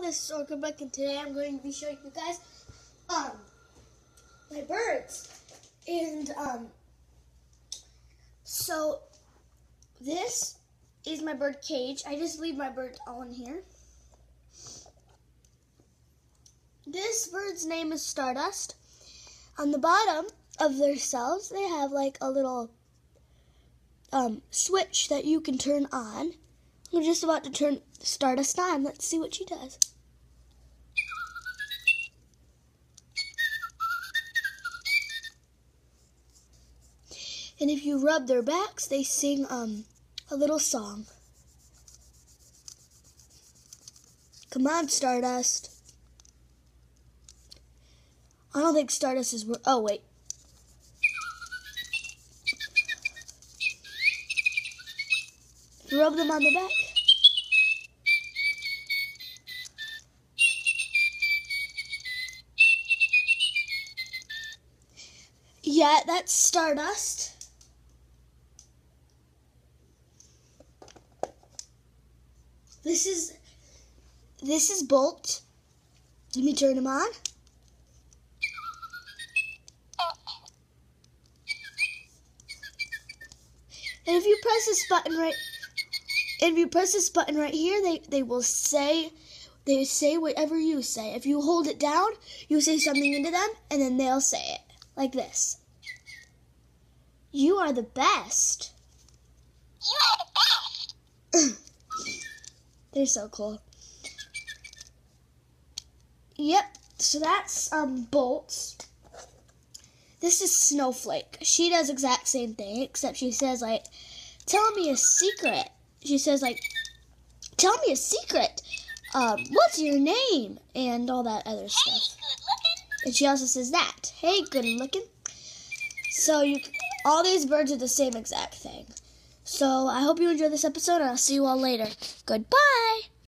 this is Orca Buck, and today I'm going to be showing you guys my birds. And so this is my bird cage. I just leave my birds all in here. This bird's name is Stardust. On the bottom of their cells, they have like a little switch that you can turn on. I'm just about to turn Stardust on. Let's see what she does. And if you rub their backs, they sing a little song. Come on, Stardust. I don't think Stardust is... Oh, wait. Rub them on the back. Yeah, that's Stardust. This is Bolt. Let me turn him on. And if you press this button right here, they will say whatever you say. If you hold it down, you say something into them, and then they'll say it like this. You are the best. You are the best. They're so cool. Yep. So that's Bolts. This is Snowflake. She does exact same thing, except she says, like, tell me a secret. She says, like, tell me a secret. What's your name? And all that other stuff. Hey, good looking. And she also says that. Hey, good looking. So all these birds are the same exact thing. So I hope you enjoyed this episode, and I'll see you all later. Goodbye.